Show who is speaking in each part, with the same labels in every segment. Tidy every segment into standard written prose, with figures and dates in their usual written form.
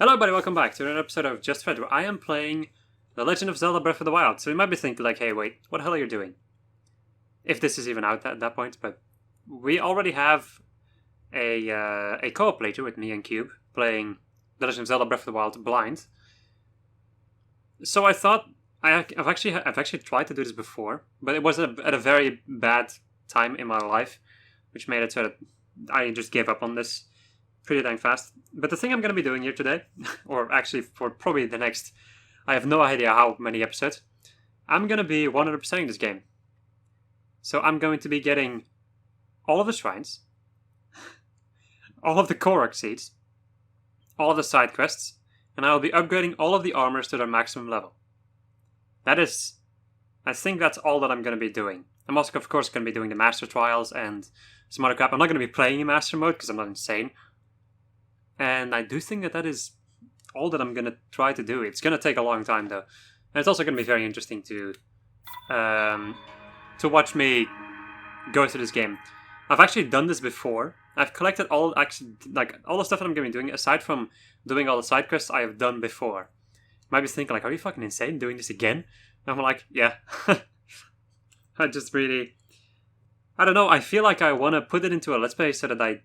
Speaker 1: Hello everybody, welcome back to another episode of Just Fed, where I am playing The Legend of Zelda Breath of the Wild. So you might be thinking like, hey wait, what the hell are you doing? If this is even out at that point, but we already have a co-op playthrough with me and Cube, playing The Legend of Zelda Breath of the Wild blind. So I thought, I've actually tried to do this before, but it was at a very bad time in my life, which made it so that I just gave up on this pretty dang fast. But the thing I'm going to be doing here today, or actually for probably the next, I have no idea how many episodes, I'm going to be 100%ing this game. So I'm going to be getting all of the shrines, all of the korok seeds, all of the side quests, and I will be upgrading all of the armors to their maximum level. I think that's all that I'm going to be doing. I'm also, of course, going to be doing the master trials and some other crap. I'm not going to be playing in master mode because I'm not insane. And I do think that is all that I'm going to try to do. It's going to take a long time, though. And it's also going to be very interesting to watch me go through this game. I've actually done this before. I've collected all the stuff that I'm going to be doing, aside from doing all the side quests I have done before. You might be thinking, like, are you fucking insane doing this again? And I'm like, yeah. I don't know, I feel like I want to put it into a Let's Play so that I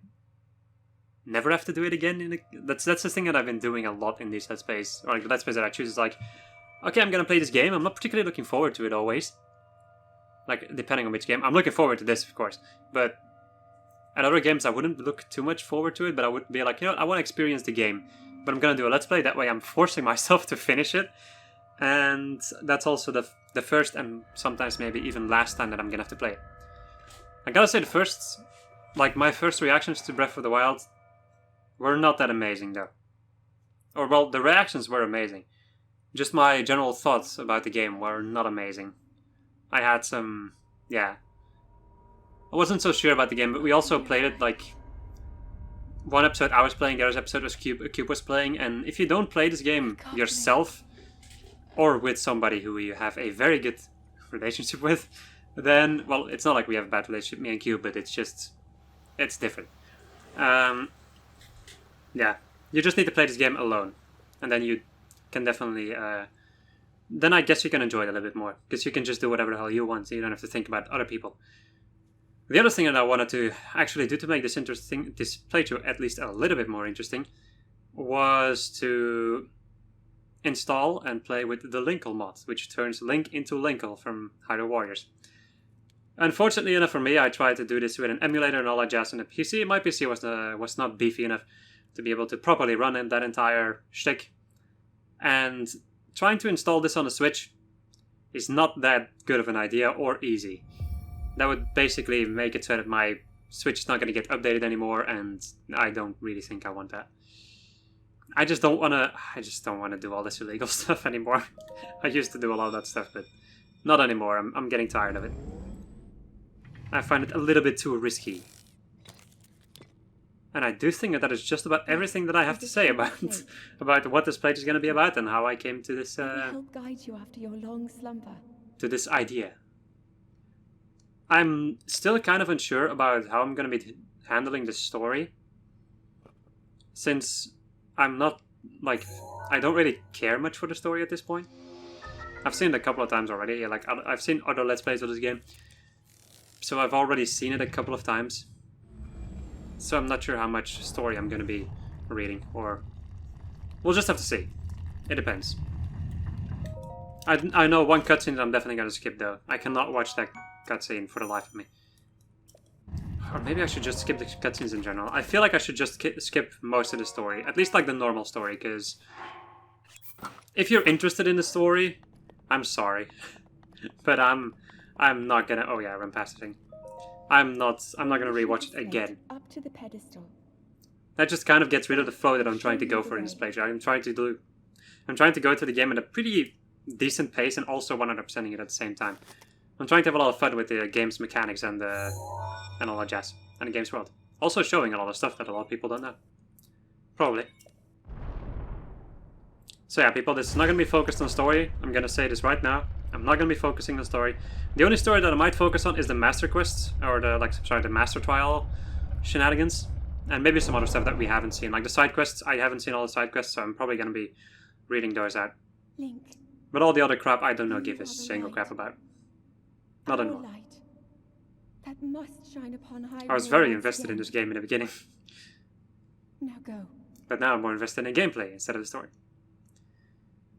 Speaker 1: never have to do it again. That's the thing that I've been doing a lot in these Let's Plays. Or like the Let's Plays that I choose is like, okay, I'm gonna play this game. I'm not particularly looking forward to it always. Like, depending on which game. I'm looking forward to this, of course. But at other games, I wouldn't look too much forward to it. But I would be like, you know, I want to experience the game. But I'm gonna do a Let's Play. That way I'm forcing myself to finish it. And that's also the first and sometimes maybe even last time that I'm gonna have to play it. I gotta say my first reactions to Breath of the Wild were not that amazing, though. Or, well, the reactions were amazing. Just my general thoughts about the game were not amazing. I had some... yeah. I wasn't so sure about the game, but we also played it, like... one episode I was playing, the other episode was Cube was playing, and if you don't play this game yourself, or with somebody who you have a very good relationship with, then, well, it's not like we have a bad relationship, me and Cube, but it's just... it's different. Yeah, you just need to play this game alone, and then you can definitely, then I guess you can enjoy it a little bit more, because you can just do whatever the hell you want, so you don't have to think about other people. The other thing that I wanted to actually do to make this playthrough at least a little bit more interesting, was to install and play with the Linkle mod, which turns Link into Linkle from Hyrule Warriors. Unfortunately enough for me, I tried to do this with an emulator and all that jazz on the PC. My PC was not beefy enough to be able to properly run in that entire shtick. And trying to install this on a Switch is not that good of an idea or easy. That would basically make it so that my Switch is not going to get updated anymore, and I don't really think I want that. I just don't want to do all this illegal stuff anymore. I used to do a lot of that stuff, but not anymore. I'm getting tired of it. I find it a little bit too risky. And I do think that is just about everything that I have to say about what this playthrough is going to be about and how I came to this
Speaker 2: help guide you after your long slumber.
Speaker 1: to this idea. I'm still kind of unsure about how I'm going to be handling the story, since I'm not, like, I don't really care much for the story at this point. I've seen it a couple of times already. Like, I've seen other Let's Plays of this game, so I've already seen it a couple of times. So I'm not sure how much story I'm going to be reading, or... we'll just have to see. It depends. I know one cutscene that I'm definitely going to skip, though. I cannot watch that cutscene for the life of me. Or maybe I should just skip the cutscenes in general. I feel like I should just skip most of the story. At least like the normal story, because... if you're interested in the story, I'm sorry. But I'm not gonna... oh yeah, I ran past the thing. I'm not gonna rewatch it again.
Speaker 2: Up to the pedestal.
Speaker 1: That just kind of gets rid of the flow that I'm trying to go for in this playthrough. I'm trying to go through the game at a pretty decent pace and also 100%ing it at the same time. I'm trying to have a lot of fun with the game's mechanics and all that jazz, and the game's world. Also showing a lot of stuff that a lot of people don't know. Probably. So yeah, people, this is not going to be focused on story. I'm going to say this right now. I'm not going to be focusing on story. The only story that I might focus on is the master quests, or the master trial shenanigans. And maybe some other stuff that we haven't seen. Like the side quests, I haven't seen all the side quests, so I'm probably going to be reading those out.
Speaker 2: Link.
Speaker 1: But all the other crap, I don't know give a
Speaker 2: You are the
Speaker 1: single
Speaker 2: light.
Speaker 1: crap about. Not
Speaker 2: Our
Speaker 1: anymore.
Speaker 2: light. That must shine upon Hyrule
Speaker 1: I was very
Speaker 2: once
Speaker 1: invested in
Speaker 2: again.
Speaker 1: this game in the beginning.
Speaker 2: Now go.
Speaker 1: But now I'm more invested in gameplay instead of the story.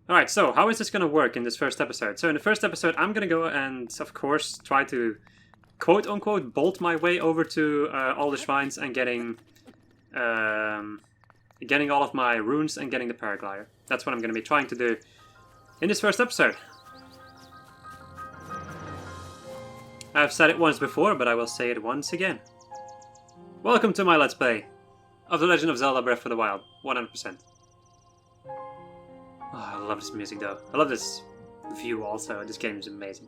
Speaker 1: Alright, so how is this going to work in this first episode? So in the first episode, I'm going to go and, of course, try to quote-unquote bolt my way over to all the shrines and getting all of my runes and getting the paraglider. That's what I'm going to be trying to do in this first episode. I've said it once before, but I will say it once again. Welcome to my Let's Play of The Legend of Zelda Breath of the Wild, 100%. Oh, I love this music though. I love this view also. This game is amazing.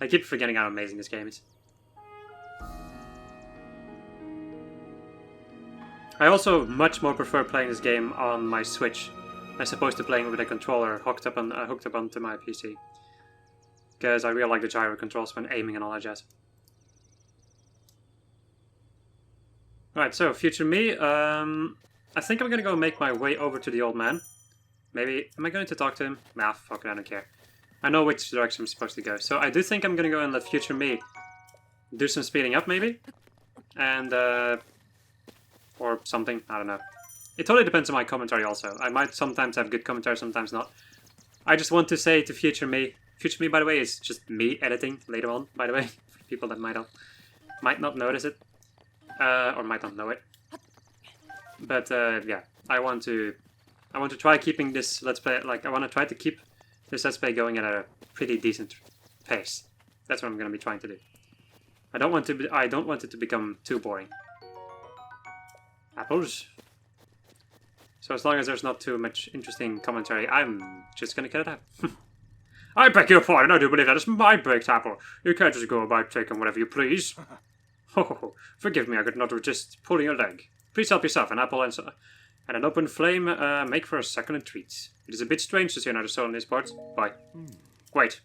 Speaker 1: I keep forgetting how amazing this game is. I also much more prefer playing this game on my Switch as opposed to playing with a controller hooked up onto my PC. Because I really like the gyro controls when aiming and all that jazz. Alright, so future me, I think I'm gonna go make my way over to the old man. Maybe, am I going to talk to him? Nah, fuck it, I don't care. I know which direction I'm supposed to go. So I do think I'm gonna go and let future me do some speeding up, maybe? And, or something, I don't know. It totally depends on my commentary also. I might sometimes have good commentary, sometimes not. I just want to say to future me, by the way, is just me editing later on, by the way, for people that might not notice it, or might not know it. But yeah, I want to try keeping this Let's Play, like, I want to try to keep this Let's Play going at a pretty decent pace. That's what I'm going to be trying to do. I don't want it to become too boring. Apples. So as long as there's not too much interesting commentary, I'm just going to cut it out. I beg your pardon, I do believe that is my baked apple. You can't just go about taking whatever you please. Oh, forgive me, I could not resist pulling your leg. Please help yourself, an apple and an open flame make for a succulent treat. It is a bit strange to see another soul in these parts. Bye. Wait.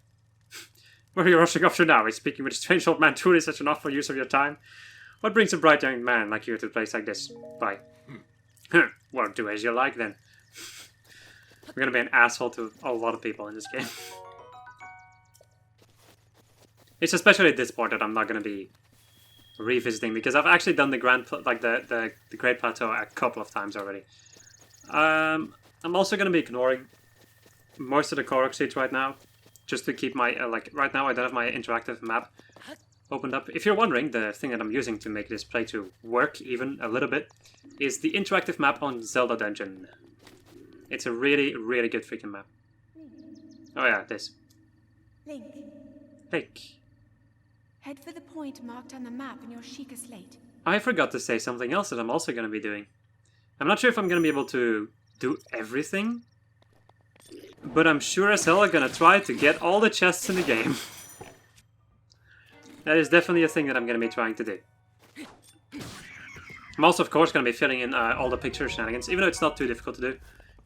Speaker 1: Where are you rushing off to now? Is speaking with a strange old man truly such an awful use of your time? What brings a bright young man like you to a place like this? Bye. Well, do as you like then. I'm gonna be an asshole to a lot of people in this game. It's especially this part that I'm not gonna be revisiting because I've actually done the the Great Plateau a couple of times already. I'm also gonna be ignoring most of the korok seeds right now, just to keep my right now I don't have my interactive map opened up. If you're wondering, the thing that I'm using to make this playthrough work even a little bit is the interactive map on Zelda Dungeon. It's a really, really good freaking map. Oh yeah, this.
Speaker 2: Link.
Speaker 1: Link.
Speaker 2: Head for the point marked on the map in your Sheikah slate.
Speaker 1: I forgot to say something else that I'm also going to be doing. I'm not sure if I'm going to be able to do everything, but I'm sure as hell going to try to get all the chests in the game. That is definitely a thing that I'm going to be trying to do. I'm also, of course, going to be filling in all the picture shenanigans, even though it's not too difficult to do.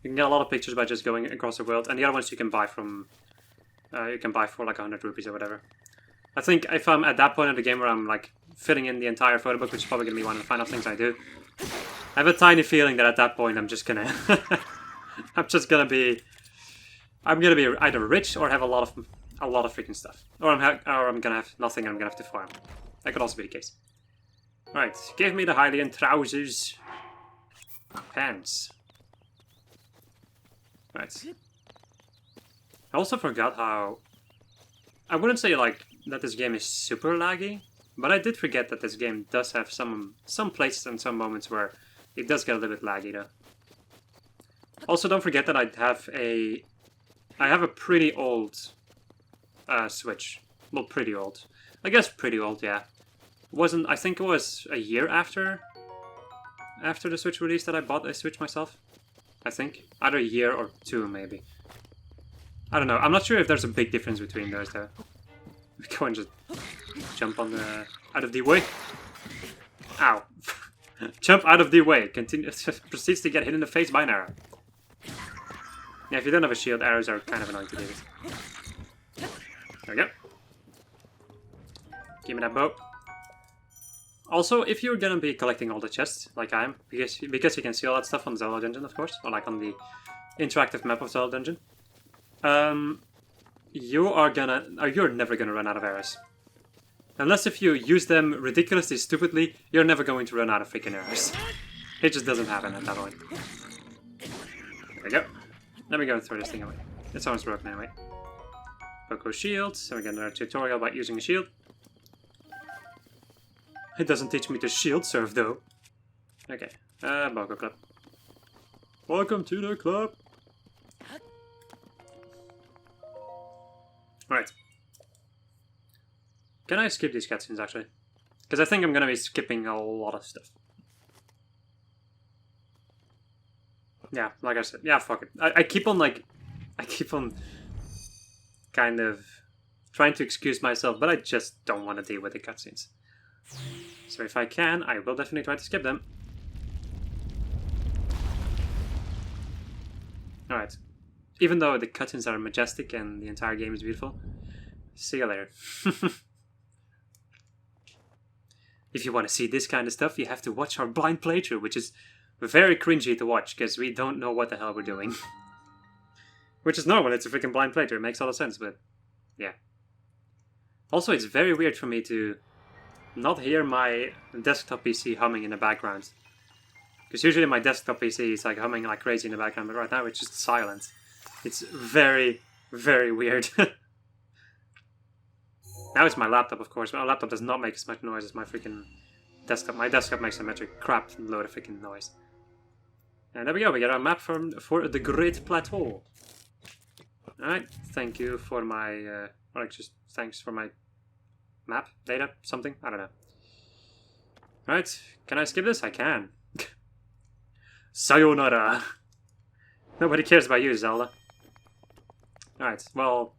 Speaker 1: You can get a lot of pictures by just going across the world, and the other ones you can buy from... you can buy for like 100 rupees or whatever. I think if I'm at that point of the game where I'm like filling in the entire photo book, which is probably going to be one of the final things I do, I have a tiny feeling that at that point I'm just gonna... I'm gonna be either rich or have a lot of freaking stuff. Or I'm gonna have nothing and I'm gonna have to farm. That could also be the case. Alright, give me the Hylian trousers. Pants. Right. I also forgot how... I wouldn't say like that this game is super laggy, but I did forget that this game does have some places and some moments where it does get a little bit laggy though. Also, don't forget that I have a pretty old Switch. Well, pretty old. I guess pretty old, yeah. I think it was a year after the Switch release that I bought a Switch myself. I think. Either a year or two, maybe. I don't know. I'm not sure if there's a big difference between those, though. We go and just jump on the... out of the way. Ow. Jump out of the way. Proceeds to get hit in the face by an arrow. Yeah, if you don't have a shield, arrows are kind of annoying to deal with. There we go. Give me that bow. Also, if you're gonna be collecting all the chests, like I am, because you can see all that stuff on Zelda Dungeon, of course, or like on the interactive map of Zelda Dungeon, you're never gonna run out of arrows. Unless if you use them ridiculously stupidly, you're never going to run out of freaking arrows. It just doesn't happen at that point. There we go. Let me go and throw this thing away. It's almost broken anyway. Poco shield, so we get another tutorial about using a shield. It doesn't teach me to shield serve though. Okay, Boko Club. Welcome to the club! Alright. Can I skip these cutscenes actually? Because I think I'm gonna be skipping a lot of stuff. Yeah, like I said, yeah, fuck it. I keep on kind of trying to excuse myself, but I just don't want to deal with the cutscenes. So if I can, I will definitely try to skip them. Alright. Even though the cutscenes are majestic and the entire game is beautiful, see you later. If you want to see this kind of stuff, you have to watch our blind playthrough, which is very cringy to watch, because we don't know what the hell we're doing. Which is normal, it's a freaking blind playthrough, it makes all the sense, but yeah. Also, it's very weird for me to not hear my desktop PC humming in the background. Because usually my desktop PC is like humming like crazy in the background, but right now it's just silent. It's very, very weird. Now it's my laptop, of course, but my laptop does not make as much noise as my freaking desktop. My desktop makes a metric crap load of freaking noise. And there we go, we got our map for the Great Plateau. Alright, thank you for my, thanks for my map, data, something, I don't know. Alright, can I skip this? I can. Sayonara! Nobody cares about you, Zelda. Alright, well,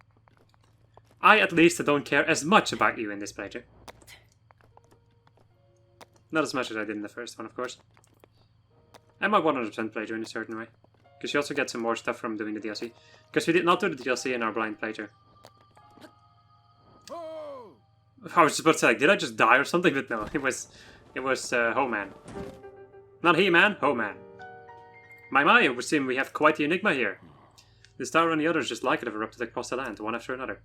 Speaker 1: I at least don't care as much about you in this playthrough. Not as much as I did in the first one, of course. And my 100% playthrough in a certain way. Because you also get some more stuff from doing the DLC. Because we did not do the DLC in our blind playthrough. I was supposed to say, like, did I just die or something? But no, it was Ho-Man. Not He-Man, Ho-Man. My, it would seem we have quite the enigma here. This tower and the others just like it have erupted across the land, one after another.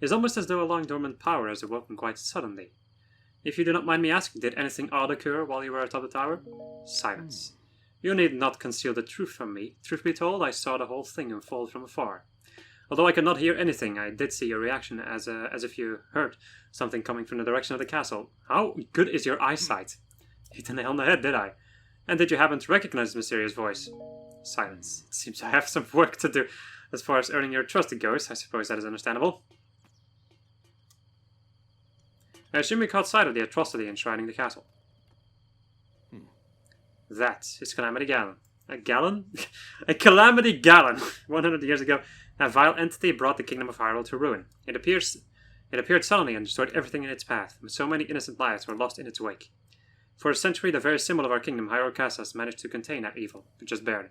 Speaker 1: It is almost as though a long-dormant power has awoken quite suddenly. If you do not mind me asking, did anything odd occur while you were atop the tower? Silence. You need not conceal the truth from me. Truth be told, I saw the whole thing unfold from afar. Although I could not hear anything, I did see your reaction as if you heard something coming from the direction of the castle. How good is your eyesight? Hit the nail on the head, did I? And did you happen to recognize the mysterious voice? Silence. It seems I have some work to do. As far as earning your trust goes, I suppose that is understandable. I assume you caught sight of the atrocity enshrining the castle. That is Calamity Ganon. A Gallon? A Calamity Ganon! 100 years ago, a vile entity brought the kingdom of Hyrule to ruin. It appeared suddenly and destroyed everything in its path, but so many innocent lives were lost in its wake. For a century, the very symbol of our kingdom, Hyrule Castle, has managed to contain that evil, but just barely.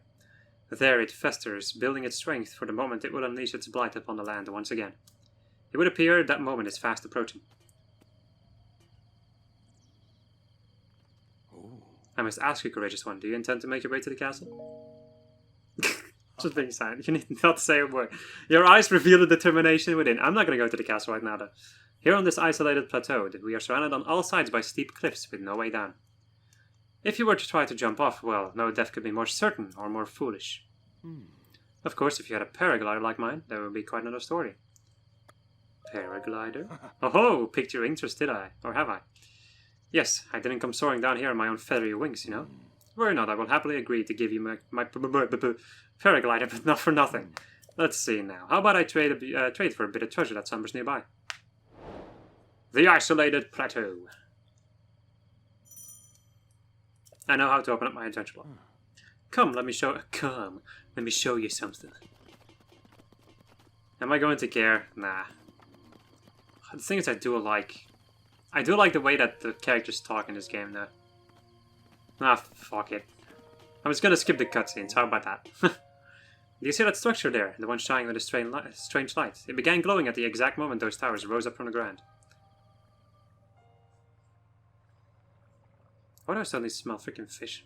Speaker 1: There it festers, building its strength for the moment it will unleash its blight upon the land once again. It would appear that moment is fast approaching. I must ask you, courageous one, do you intend to make your way to the castle? Just being silent. You need not to say a word. Your eyes reveal the determination within. I'm not going to go to the castle right now, though. Here on this isolated plateau, we are surrounded on all sides by steep cliffs with no way down. If you were to try to jump off, well, no death could be more certain or more foolish. Of course, if you had a paraglider like mine, that would be quite another story. Paraglider? Oh, piqued your interest, did I? Or have I? Yes, I didn't come soaring down here on my own feathery wings, you know. Worry not, I will happily agree to give you my paraglider, but not for nothing. Let's see now. How about I trade for a bit of treasure that slumbers nearby? The isolated plateau. I know how to open up my adventure log. Come, let me show you something. Am I going to care? Nah. The thing is, I do like the way that the characters talk in this game, though. Ah, fuck it. I was gonna skip the cutscenes, how about that? Do you see that structure there? The one shining with a strange light. It began glowing at the exact moment those towers rose up from the ground. Why do I suddenly smell freaking fish?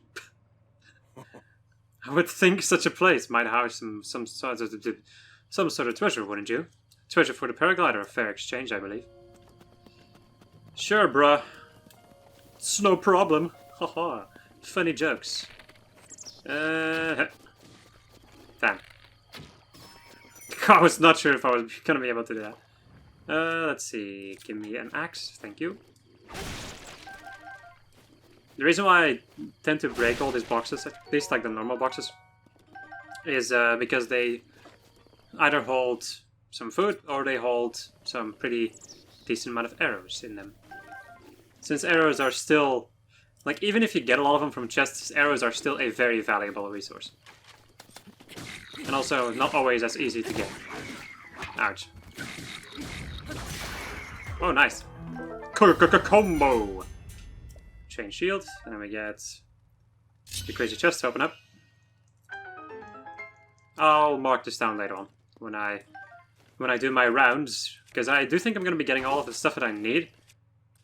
Speaker 1: I would think such a place might house some sort of treasure, wouldn't you? Treasure for the paraglider, a fair exchange, I believe. Sure, bruh. It's no problem. Haha. Funny jokes. Damn. I was not sure if I was gonna be able to do that. Let's see. Give me an axe, thank you. The reason why I tend to break all these boxes, at least like the normal boxes, is because they either hold some food or they hold some pretty decent amount of arrows in them. Since arrows are still, like, even if you get a lot of them from chests, arrows are still a very valuable resource. And also not always as easy to get. Ouch. Oh, nice. Combo! Chain shield, and then we get the crazy chest to open up. I'll mark this down later on when I do my rounds, because I do think I'm going to be getting all of the stuff that I need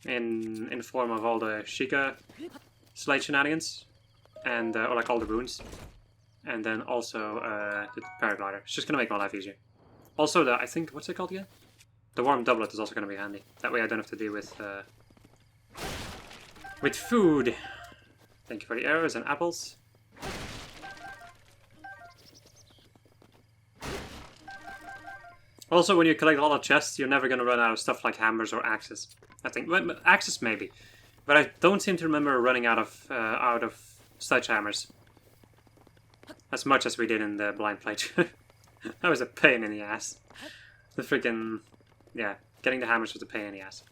Speaker 1: in the form of all the Sheikah Slate shenanigans and or like all the runes, and then also the paraglider. It's just going to make my life easier. Also, I think, what's it called again? The warm doublet is also going to be handy. That way I don't have to deal with food. Thank you for the arrows and apples. Also, when you collect a lot of chests, you're never going to run out of stuff like hammers or axes. I think, well, axes maybe, but I don't seem to remember running out of sledgehammers as much as we did in the blind playthrough. That was a pain in the ass. The freaking, yeah, getting the hammers was a pain in the ass.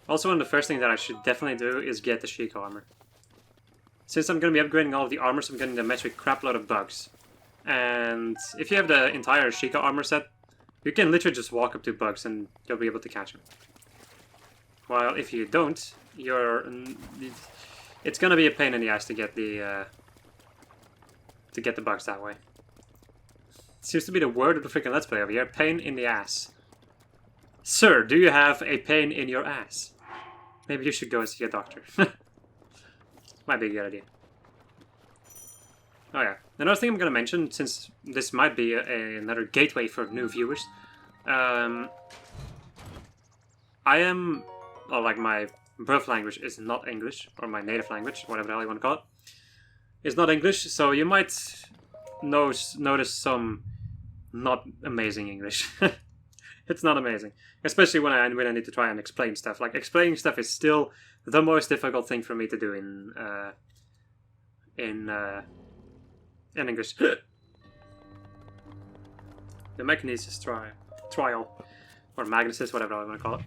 Speaker 1: Also, one of the first things that I should definitely do is get the Sheikah armor. Since I'm going to be upgrading all of the armors, I'm getting the match with crap load of bugs. And if you have the entire Sheikah armor set, you can literally just walk up to bugs and you'll be able to catch them. While if you don't, it's going to be a pain in the ass to get the bugs that way. Seems to be the word of the freaking Let's Play over here. Pain in the ass. Sir, do you have a pain in your ass? Maybe you should go and see a doctor. Might be a good idea. Oh yeah. Another thing I'm going to mention, since this might be another gateway for new viewers. I am... Well, like my birth language is not English, or my native language, whatever the hell you want to call it. It's not English, so you might notice some not amazing English. It's not amazing. Especially when I need to try and explain stuff. Like, explaining stuff is still the most difficult thing for me to do in English. The Magnesis trial. Or Magnesis, whatever I want to call it.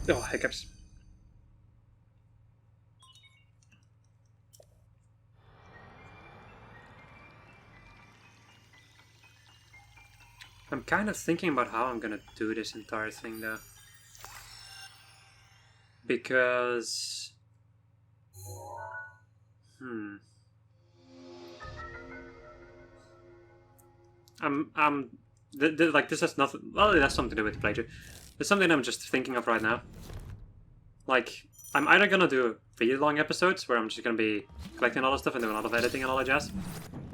Speaker 1: Oh, hiccups. I'm kind of thinking about how I'm gonna do this entire thing though. Because... like, this has nothing... Well, it has something to do with the playthrough. There's something I'm just thinking of right now. Like, I'm either gonna do really long episodes, where I'm just gonna be collecting all the stuff and doing a lot of editing and all that jazz.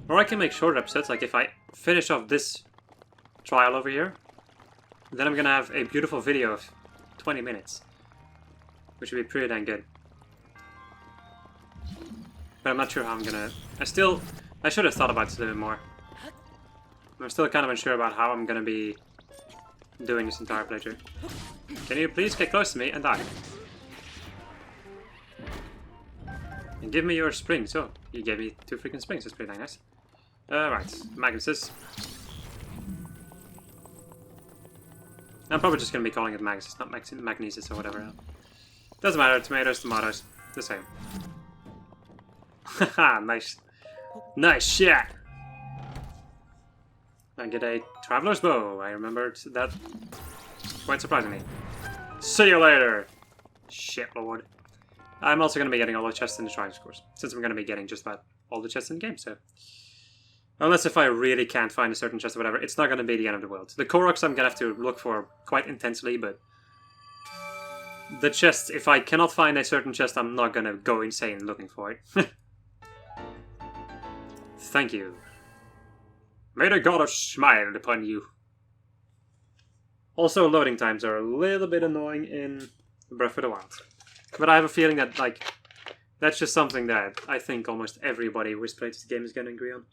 Speaker 1: Or I can make shorter episodes, like if I finish off this trial over here, then I'm gonna have a beautiful video of 20 minutes. Which would be pretty dang good. But I'm not sure how I'm gonna... I should have thought about this a little bit more. I'm still kind of unsure about how I'm gonna be doing this entire playthrough. Can you please get close to me and die? And give me your springs. Oh, you gave me 2 freaking springs. That's pretty dang nice. Right, Magnesis. I'm probably just gonna be calling it Magnesis, not Magnesis or whatever else. Doesn't matter. Tomatoes, tomatoes, the same. Haha, nice, nice shot. I get a traveler's bow. I remembered that quite surprisingly. See you later, shit lord. I'm also going to be getting all the chests in the shrines, of course, since I'm going to be getting just about all the chests in the game, so... Unless if I really can't find a certain chest or whatever, it's not going to be the end of the world. The koroks I'm going to have to look for quite intensely, but... the chest, if I cannot find a certain chest, I'm not gonna go insane looking for it. Thank you. May the god have smiled upon you. Also, loading times are a little bit annoying in Breath of the Wild. But I have a feeling that, like, that's just something that I think almost everybody who's played this game is gonna agree on.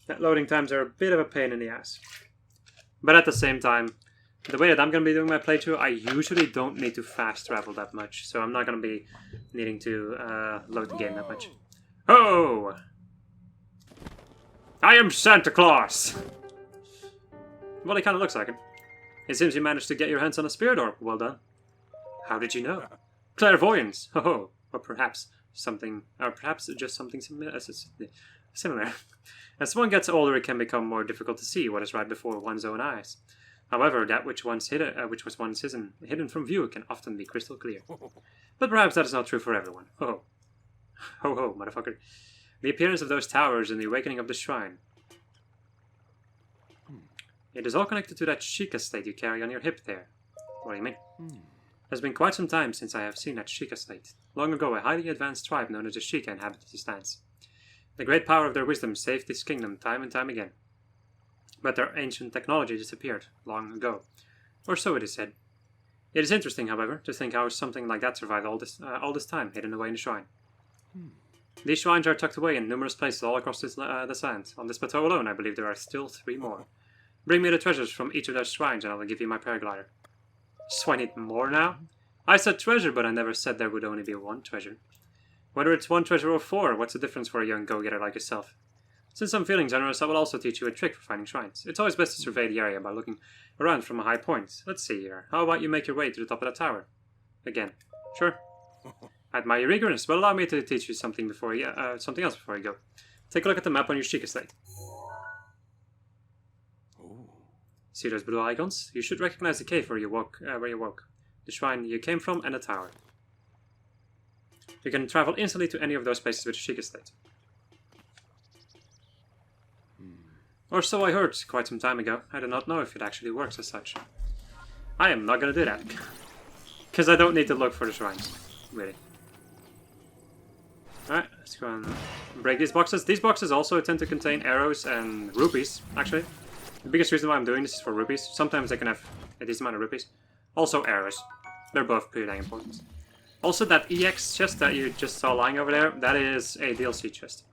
Speaker 1: That loading times are a bit of a pain in the ass. But at the same time, the way that I'm going to be doing my playthrough, I usually don't need to fast travel that much. So I'm not going to be needing to load the game that much. Oh! I am Santa Claus! Well, he kind of looks like him. It seems you managed to get your hands on a spirit orb. Well done. How did you know? Clairvoyance! Oh, or perhaps something, or perhaps just something similar. As one gets older, it can become more difficult to see what is right before one's own eyes. However, that which was once hidden from view can often be crystal clear. But perhaps that is not true for everyone. Ho ho. Ho ho, motherfucker. The appearance of those towers and the awakening of the shrine. It is all connected to that Sheikah slate you carry on your hip there. What do you mean? It has been quite some time since I have seen that Sheikah slate. Long ago, a highly advanced tribe known as the Sheikah inhabited these lands. The great power of their wisdom saved this kingdom time and time again. But their ancient technology disappeared long ago. Or so it is said. It is interesting, however, to think how something like that survived all this time, hidden away in the shrine. These shrines are tucked away in numerous places all across this land. On this plateau alone, I believe there are still 3 more. Bring me the treasures from each of those shrines and I will give you my paraglider. So I need more now? I said treasure, but I never said there would only be 1 treasure. Whether it's 1 treasure or 4, what's the difference for a young go-getter like yourself? Since I'm feeling generous, I will also teach you a trick for finding shrines. It's always best to survey the area by looking around from a high point. Let's see here. How about you make your way to the top of that tower? Again. Sure. I admire your eagerness, but allow me to teach you something something else before you go. Take a look at the map on your Sheikah slate. See those blue icons? You should recognize the cave where you woke, the shrine you came from, and the tower. You can travel instantly to any of those places with the Sheikah slate. Or so I heard quite some time ago. I do not know if it actually works as such. I am not gonna do that. Because I don't need to look for the shrines. Really. Alright, let's go and break these boxes. These boxes also tend to contain arrows and rupees, actually. The biggest reason why I'm doing this is for rupees. Sometimes they can have a decent amount of rupees. Also arrows. They're both pretty dang important. Also that EX chest that you just saw lying over there, that is a DLC chest.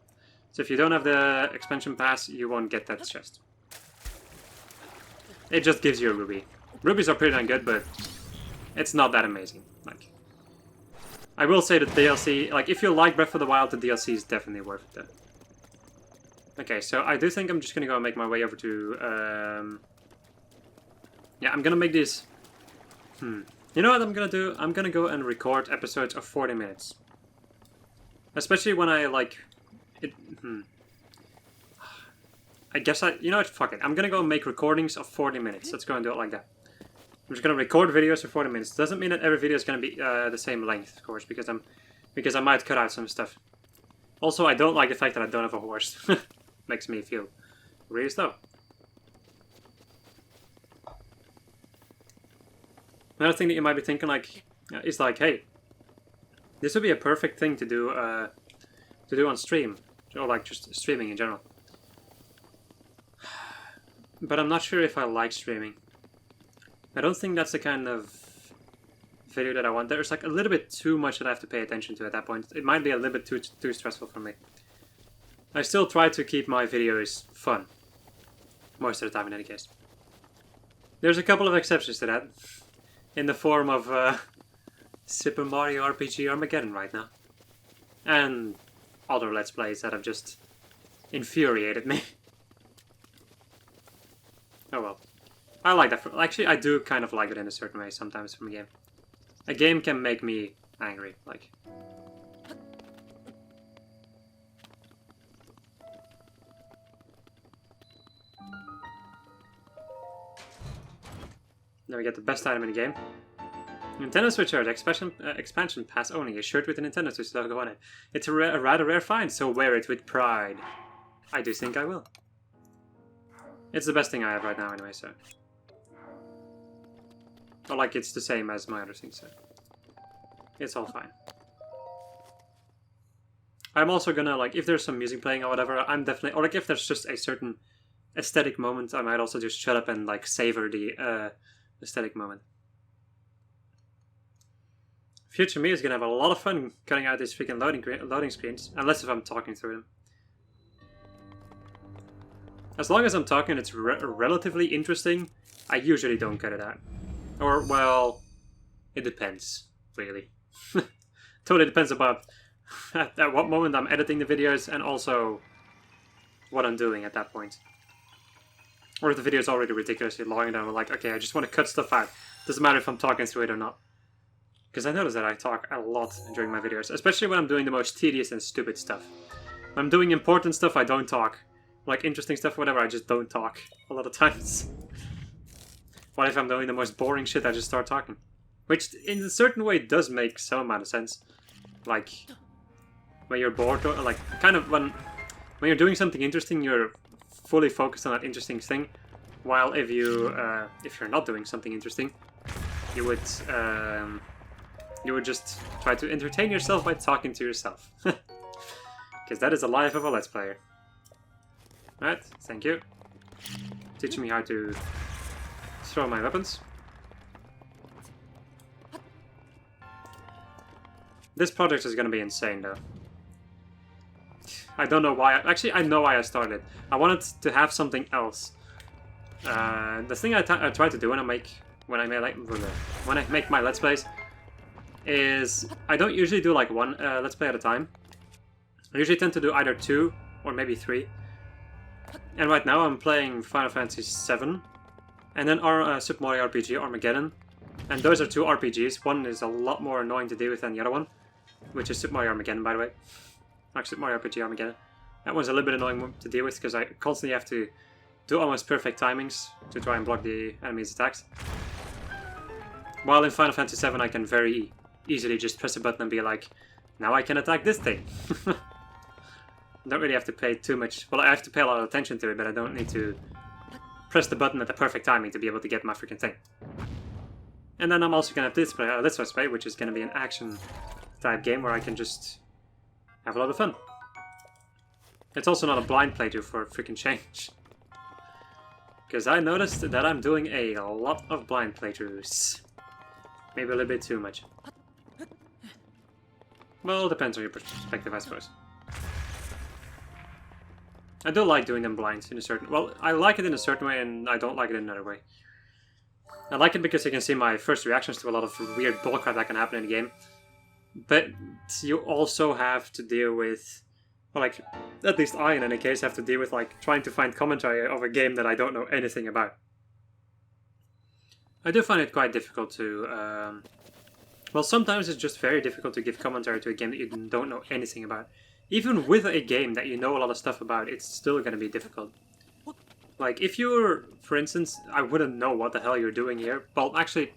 Speaker 1: So if you don't have the expansion pass, you won't get that chest. It just gives you a ruby. Rubies are pretty dang good, but it's not that amazing. Like, I will say that DLC, like if you like Breath of the Wild, the DLC is definitely worth it then. Okay, so I do think I'm just gonna go and make my way over to, yeah, I'm gonna make these, You know what I'm gonna do? I'm gonna go and record episodes of 40 minutes. Especially when I, like, I guess you know what, fuck it. I'm gonna go and make recordings of 40 minutes. Let's go and do it like that. I'm just gonna record videos for 40 minutes. Doesn't mean that every video is gonna be the same length, of course, because I might cut out some stuff. Also, I don't like the fact that I don't have a horse. Makes me feel really slow. Another thing that you might be thinking, like, is like, hey, this would be a perfect thing to do on stream, or like just streaming in general. But I'm not sure if I like streaming. I don't think that's the kind of video that I want. There's like a little bit too much that I have to pay attention to at that point. It might be a little bit too stressful for me. I still try to keep my videos fun. Most of the time in any case. There's a couple of exceptions to that. In the form of Super Mario RPG Armageddon right now. And other Let's Plays that have just infuriated me. Oh well. I like that. Actually, I do kind of like it in a certain way sometimes from a game. A game can make me angry, like. Then we get the best item in the game. Nintendo Switch shirt, expansion pass only, a shirt with a Nintendo Switch logo on it. It's a rather rare find, so wear it with pride. I do think I will. It's the best thing I have right now anyway, so. Or like it's the same as my other things, so it's all fine. I'm also gonna, like, if there's some music playing or whatever, I'm definitely, or like if there's just a certain aesthetic moment, I might also just shut up and like savor the aesthetic moment. Future me is gonna have a lot of fun cutting out these freaking loading screens, unless if I'm talking through them. As long as I'm talking, it's relatively interesting. I usually don't cut it out. Or, well, it depends, really. Totally depends about at what moment I'm editing the videos and also what I'm doing at that point. Or if the video is already ridiculously long and I'm like, okay, I just want to cut stuff out. Doesn't matter if I'm talking through it or not. Because I notice that I talk a lot during my videos, especially when I'm doing the most tedious and stupid stuff. When I'm doing important stuff, I don't talk. Like interesting stuff, whatever, I just don't talk a lot of times. What if I'm doing the most boring shit, I just start talking? Which, in a certain way, does make some amount of sense. Like, when you're bored, or like, kind of when you're doing something interesting, you're fully focused on that interesting thing. While if you're not doing something interesting, you would just try to entertain yourself by talking to yourself. Because that is the life of a Let's Player. Alright, thank you. Teaching me how to throw my weapons. This project is gonna be insane though. I don't know why. Actually, I know why I started. I wanted to have something else. The thing I try to do when I make my Let's Plays is I don't usually do like one Let's Play at a time. I usually tend to do either 2 or maybe 3. And right now I'm playing Final Fantasy VII, and then Super Mario RPG Armageddon. And those are 2 RPGs. One is a lot more annoying to deal with than the other one, which is Super Mario Armageddon, by the way. Actually, Super Mario RPG Armageddon. That one's a little bit annoying to deal with because I constantly have to do almost perfect timings to try and block the enemy's attacks. While in Final Fantasy VII I can very easily just press a button and be like, now I can attack this thing. Don't really have to pay too much. Well, I have to pay a lot of attention to it, but I don't need to press the button at the perfect timing to be able to get my freaking thing. And then I'm also gonna have this Let's Play, which is gonna be an action type game where I can just have a lot of fun. It's also not a blind playthrough for a freaking change. Because I noticed that I'm doing a lot of blind playthroughs. Maybe a little bit too much. Well, it depends on your perspective, I suppose. I do like doing them blind in a certain... Well, I like it in a certain way and I don't like it in another way. I like it because you can see my first reactions to a lot of weird bullcrap that can happen in the game. But you also have to deal with... Well, like, at least I, in any case, have to deal with, like, trying to find commentary of a game that I don't know anything about. I do find it quite difficult to... Well, sometimes it's just very difficult to give commentary to a game that you don't know anything about. Even with a game that you know a lot of stuff about, it's still going to be difficult. Like, if you're, for instance, I wouldn't know what the hell you're doing here. Well, actually,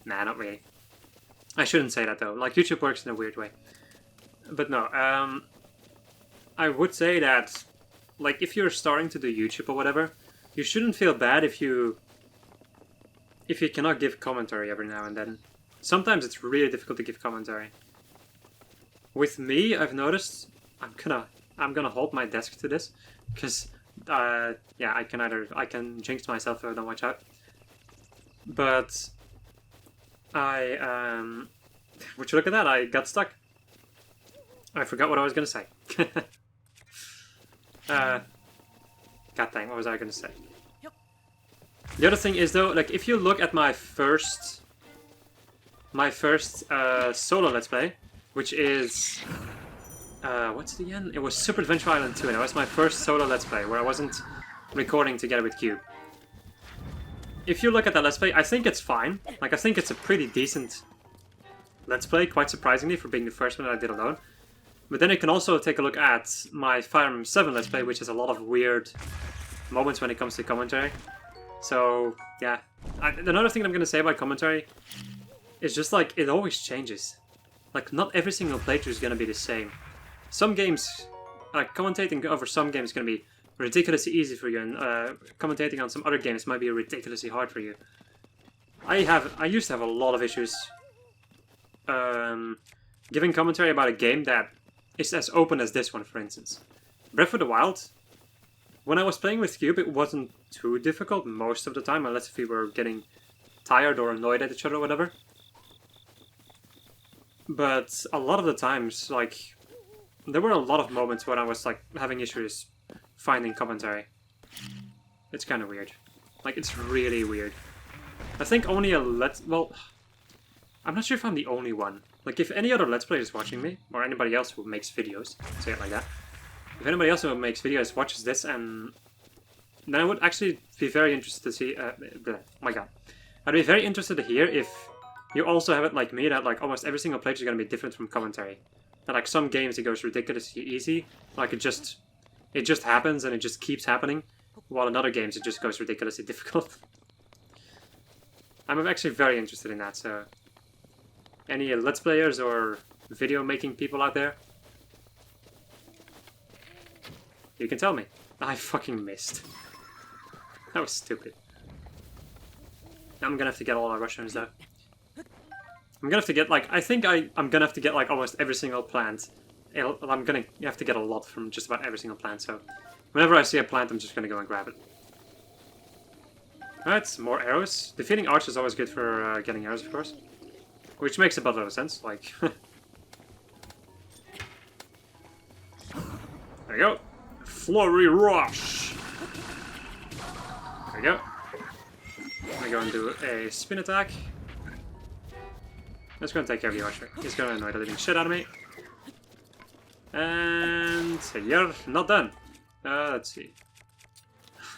Speaker 1: nah, not really. I shouldn't say that, though. Like, YouTube works in a weird way. But no, I would say that, like, if you're starting to do YouTube or whatever, you shouldn't feel bad if you cannot give commentary every now and then. Sometimes it's really difficult to give commentary. With me, I've noticed I'm gonna hold my desk to this because yeah, I can jinx myself if I don't watch out. But would you look at that? I got stuck. I forgot what I was gonna say. God dang, what was I gonna say? The other thing is though, like if you look at my first solo Let's Play, which is what's the end? It was Super Adventure Island 2, and it was my first solo Let's Play where I wasn't recording together with Cube. If you look at that Let's Play, I think it's fine. Like I think it's a pretty decent Let's Play, quite surprisingly for being the first one that I did alone. But then you can also take a look at my Fire Emblem 7 Let's Play, which has a lot of weird moments when it comes to commentary. So yeah, another thing I'm gonna say about commentary is just like it always changes. Like not every single playthrough is gonna be the same. Some games, like commentating over some games is gonna be ridiculously easy for you, and commentating on some other games might be ridiculously hard for you. I used to have a lot of issues giving commentary about a game that is as open as this one, for instance. Breath of the Wild, when I was playing with Cube, it wasn't too difficult most of the time, unless if we were getting tired or annoyed at each other or whatever. But a lot of the times, like, there were a lot of moments when I was, like, having issues finding commentary. It's kind of weird. Like, it's really weird. I think only well, I'm not sure if I'm the only one. Like, if any other Let's Player is watching me, or anybody else who makes videos, say it like that. If anybody else who makes videos watches this, and then I would actually be very interested to see, oh my god. I'd be very interested to hear if you also have it like me, that like almost every single playthrough is going to be different from commentary. That like some games it goes ridiculously easy, like it just happens and it just keeps happening, while in other games it just goes ridiculously difficult. I'm actually very interested in that, so any Let's Players or video making people out there, you can tell me. I fucking missed. That was stupid. I'm gonna have to get all our Russians though. I'm gonna have to get like, I think I'm gonna have to get like almost every single plant. I'm gonna have to get a lot from just about every single plant, so whenever I see a plant I'm just gonna go and grab it. Alright, more arrows. Defeating archers is always good for getting arrows, of course. Which makes a lot of sense, like... There we go. Flurry Rush! There we go. I'm gonna go and do a spin attack. That's gonna take care of the archer. He's gonna annoy the living shit out of me. And you're not done. Let's see.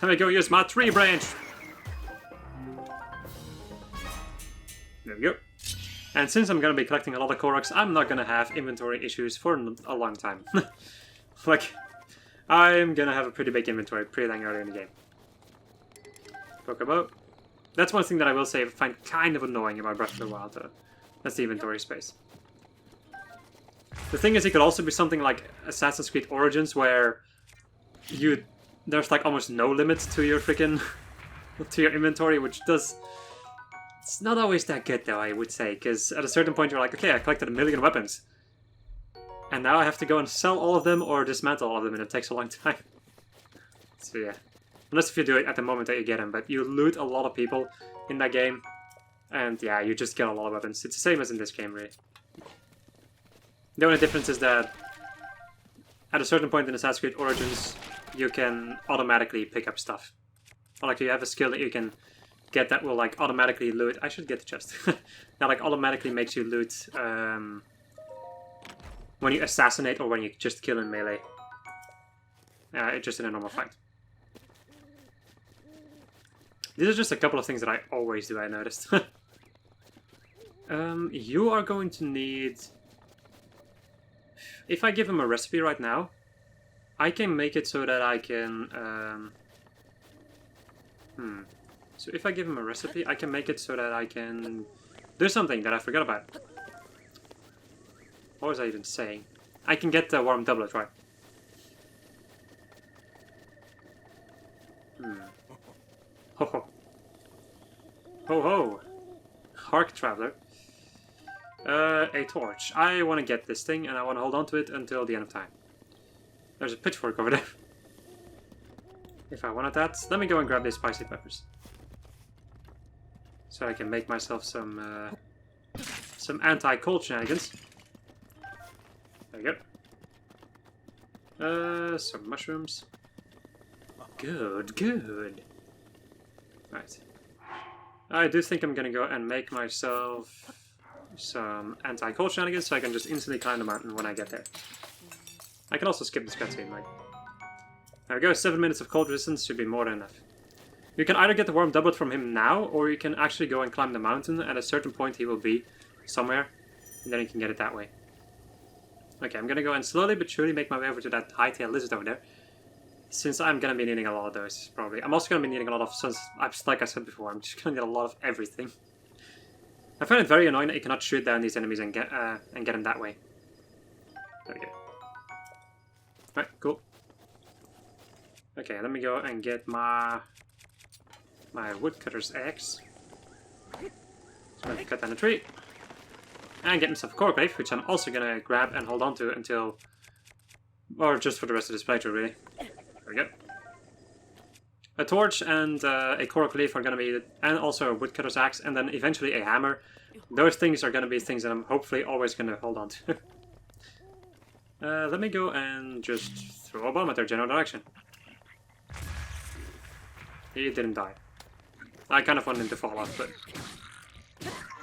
Speaker 1: Let me go use my tree branch. There we go. And since I'm gonna be collecting a lot of koroks, I'm not gonna have inventory issues for a long time. Like, I'm gonna have a pretty big inventory pretty dang early in the game. Pokebo. That's one thing that I will say I find kind of annoying about Breath of the Wild, though. That's the inventory space. The thing is, it could also be something like Assassin's Creed Origins, where there's like almost no limit to your freaking to your inventory, which does. It's not always that good, though, I would say, because at a certain point you're like, okay, I collected 1 million weapons, and now I have to go and sell all of them or dismantle all of them, and it takes a long time. So yeah, unless if you do it at the moment that you get them, but you loot a lot of people in that game. And yeah, you just get a lot of weapons. It's the same as in this game, really. The only difference is that at a certain point in Assassin's Creed Origins, you can automatically pick up stuff. Or like you have a skill that you can get that will like automatically loot. I should get the chest. That like automatically makes you loot when you assassinate or when you just kill in melee. It's just in a normal fight. These are just a couple of things that I always do, I noticed. You are going to need... If I give him a recipe right now, I can make it so that I can... So if I give him a recipe, I can make it so that I can do something that I forgot about. What was I even saying? I can get the warm doublet, right? Ho ho. Ho ho. Hark, traveler. A torch. I want to get this thing and I want to hold on to it until the end of time. There's a pitchfork over there. If I wanted that, let me go and grab these spicy peppers. So I can make myself some anti-cold shenanigans. There we go. Some mushrooms. Good, good. Right. I do think I'm gonna go and make myself some anti-cold shenanigans so I can just instantly climb the mountain when I get there. I can also skip this cutscene, like. There we go, 7 minutes of cold resistance should be more than enough. You can either get the warm doublet from him now, or you can actually go and climb the mountain. At a certain point he will be somewhere, and then you can get it that way. Okay, I'm gonna go and slowly but surely make my way over to that high-tailed lizard over there. Since I'm gonna be needing a lot of those, probably. I'm also gonna be needing a lot of, since, like I said before, I'm just gonna get a lot of everything. I find it very annoying that you cannot shoot down these enemies and get them that way. There we go. Alright, cool. Okay, let me go and get my woodcutter's axe. Let me cut down the tree. And get myself a korok leaf, which I'm also gonna grab and hold on to until... or just for the rest of this playthrough, really. There we go. A torch and a korok leaf are gonna be... and also a woodcutter's axe, and then eventually a hammer. Those things are gonna be things that I'm hopefully always gonna hold on to. Let me go and just throw a bomb at their general direction. He didn't die. I kind of wanted him to fall off, but...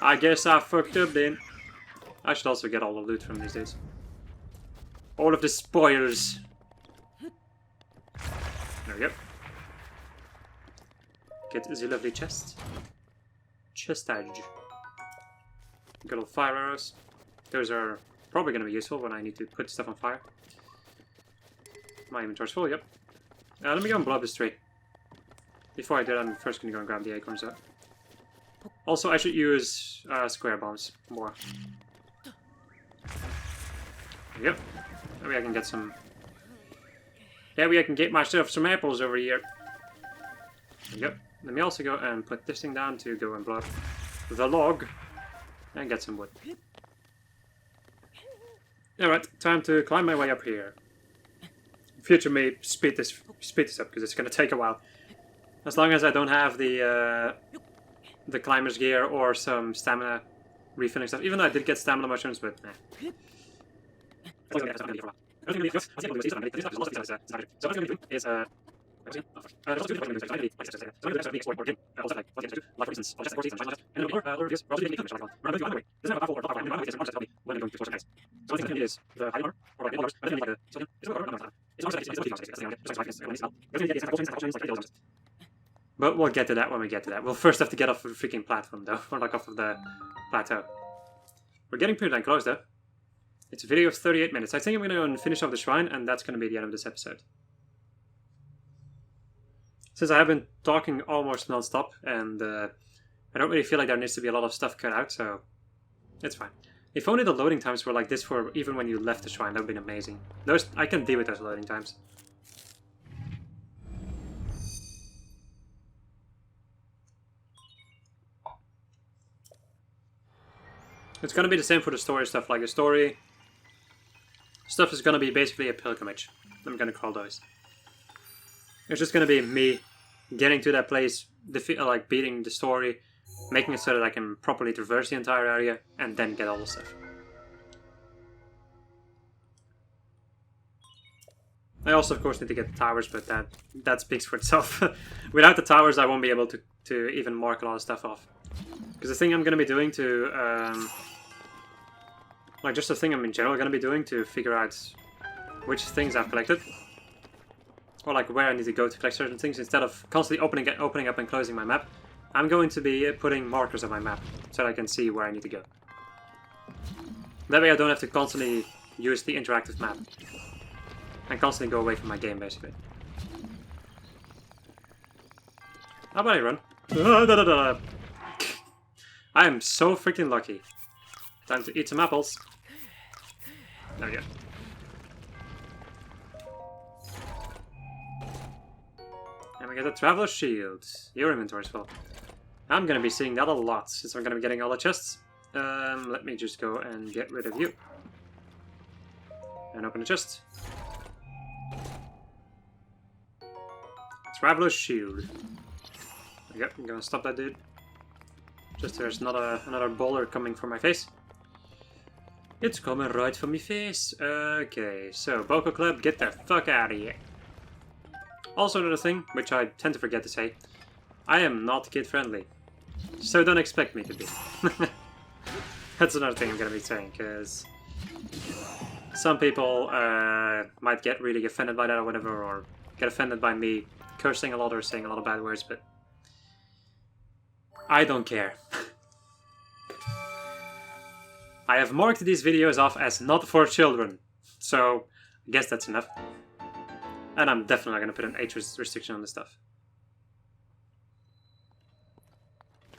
Speaker 1: I guess I fucked up then. I should also get all the loot from these days. All of the spoils. There we go. Get the lovely chest. Chestage. Good old fire arrows. Those are probably going to be useful when I need to put stuff on fire. My inventory's full, yep. Let me go and blow up this tree. Before I do that, I'm first going to go and grab the acorns out. Also, I should use square bombs more. Yep. Maybe I can get some... maybe I can get myself some apples over here. Yep. Let me also go and put this thing down to go and blow up the log. And get some wood. Alright, time to climb my way up here. Future may speed this up because it's going to take a while. As long as I don't have the climber's gear or some stamina refilling stuff. Even though I did get stamina mushrooms, but nah. But we'll get to that when we get to that. We'll first have to get off of the freaking platform, though. Or like off of the plateau. We're getting pretty damn close, though. It's a video of 38 minutes. I think I'm going to go and finish off the shrine, and that's going to be the end of this episode. Since I have been talking almost non-stop, and I don't really feel like there needs to be a lot of stuff cut out, so it's fine. If only the loading times were like this for even when you left the shrine, that would have been amazing. Those I can deal with those loading times. It's going to be the same for the story stuff, like the story stuff is going to be basically a pilgrimage. I'm going to call those. It's just going to be me getting to that place, like beating the story, making it so that I can properly traverse the entire area, and then get all the stuff. I also, of course, need to get the towers, but that speaks for itself. Without the towers, I won't be able to even mark a lot of stuff off. Because the thing I'm going to be doing to... like, just the thing I'm in general going to be doing to figure out which things I've collected. Or, like, where I need to go to collect certain things. Instead of constantly opening up and closing my map, I'm going to be putting markers on my map so that I can see where I need to go. That way I don't have to constantly use the interactive map. And constantly go away from my game, basically. How about I run? I am so freaking lucky. Time to eat some apples. There we go. And we get a Traveler's Shield. Your inventory's full. I'm gonna be seeing that a lot, since I'm gonna be getting all the chests. Let me just go and get rid of you. And open the chest. Traveler's Shield. There we go. I'm gonna stop that dude. Just there's not another boulder coming for my face. It's coming right for my face. Okay, so Boko Club, get the fuck out of here. Also another thing, which I tend to forget to say, I am not kid friendly. So don't expect me to be. That's another thing I'm gonna be saying, because some people might get really offended by that or whatever, or get offended by me cursing a lot or saying a lot of bad words, but I don't care. I have marked these videos off as not for children, so I guess that's enough. And I'm definitely not going to put an age restriction on this stuff.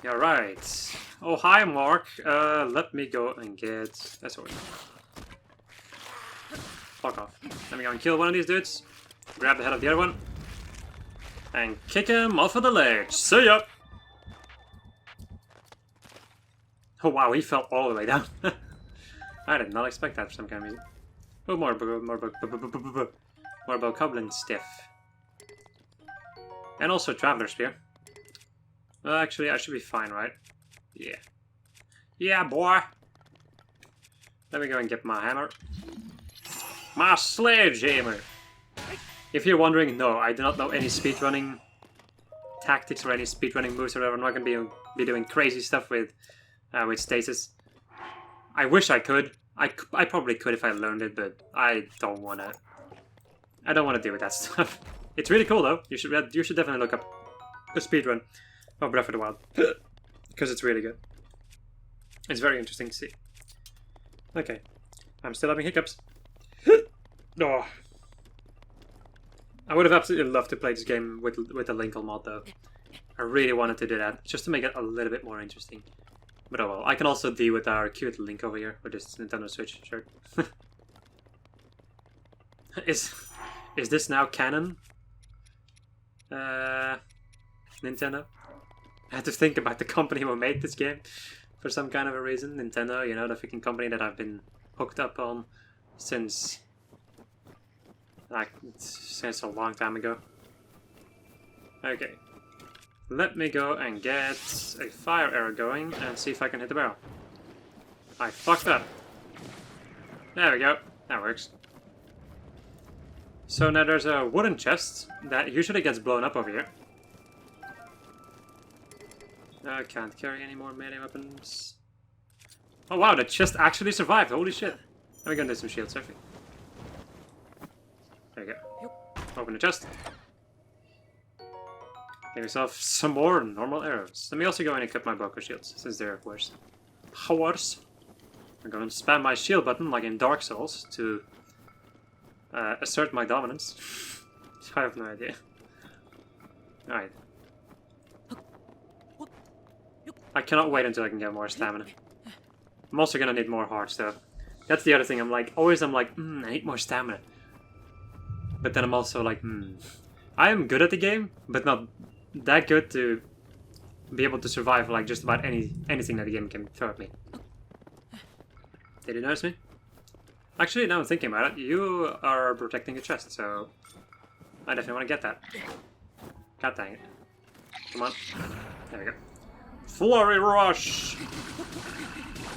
Speaker 1: Alright. Oh, hi, Mark. Let me go and get a sword. Fuck off. Let me go and kill one of these dudes. Grab the head of the other one. And kick him off of the ledge. See ya! Oh wow, he fell all the way down. I did not expect that for some kind of reason. Oh, more Bokoblin stiff. And also Traveler Spear. Actually, I should be fine, right? Yeah. Yeah, boy! Let me go and get my hammer. My sledgehammer! If you're wondering, no, I do not know any speedrunning tactics or any speedrunning moves or whatever. I'm not going to be doing crazy stuff with stasis. I wish I could. I probably could if I learned it, but I don't want to. I don't want to deal with that stuff. It's really cool though. You should definitely look up a speedrun of Breath of the Wild because it's really good. It's very interesting to see. Okay, I'm still having hiccups. Oh. I would have absolutely loved to play this game with a Linkle mod though. I really wanted to do that just to make it a little bit more interesting. But oh well, I can also deal with our cute Link over here with this Nintendo Switch shirt. Is this now canon? Nintendo? I had to think about the company who made this game for some kind of a reason. Nintendo, you know, the freaking company that I've been hooked up on since a long time ago. Okay. Let me go and get a fire arrow going and see if I can hit the barrel. I fucked up. There we go. That works. So now there's a wooden chest that usually gets blown up over here. I can't carry any more melee weapons. Oh wow, the chest actually survived. Holy shit. Let me go and do some shield surfing. There you go. Open the chest. Give yourself some more normal arrows. Let me also go and equip my Boko shields, since they're worse. Horse. I'm going to spam my shield button like in Dark Souls to assert my dominance. I have no idea. Alright. I cannot wait until I can get more stamina. I'm also gonna need more hearts though. That's the other thing, I'm like, I need more stamina. But then I'm also like, I am good at the game, but not that good to be able to survive like just about anything that the game can throw at me. Did you notice me? Actually, now I'm thinking about it, you are protecting the chest, so I definitely want to get that. God dang it. Come on. There we go. Flurry Rush!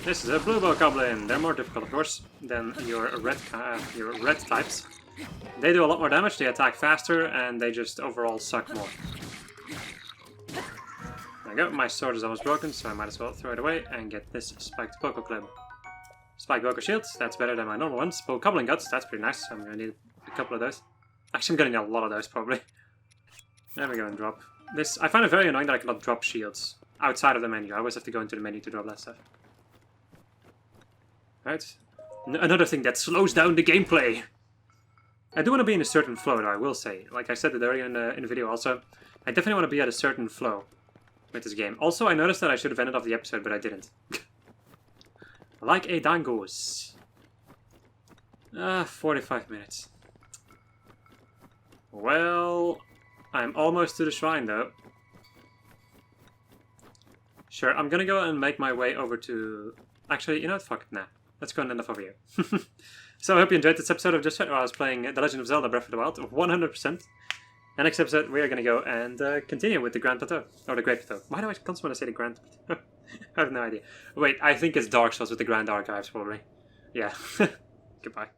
Speaker 1: This is a blue Bokoblin. They're more difficult, of course, than your red types. They do a lot more damage, they attack faster, and they just overall suck more. There we go, my sword is almost broken, so I might as well throw it away and get this spiked Boko Club. Spiked Boko Shields, that's better than my normal ones. Bokoblin Guts, that's pretty nice, I'm gonna need a couple of those. Actually, I'm gonna need a lot of those, probably. There we go, and drop. This, I find it very annoying that I cannot drop shields outside of the menu. I always have to go into the menu to drop that stuff. Right. Another thing that slows down the gameplay. I do want to be in a certain flow, though, I will say. Like I said it earlier in the video also, I definitely want to be at a certain flow with this game. Also, I noticed that I should have ended off the episode, but I didn't. Like a dangoose. 45 minutes. Well, I'm almost to the shrine, though. Sure, I'm gonna go and make my way over to... Actually, you know what? Fuck it, nah. Let's go and end off over here. So I hope you enjoyed this episode of Just Chat, where I was playing The Legend of Zelda Breath of the Wild 100%. And next episode, we are going to go and continue with the Grand Plateau. Or the Great Plateau. Why do I constantly want to say the Grand Plateau? I have no idea. Wait, I think it's Dark Souls with the Grand Archives, probably. Yeah. Goodbye.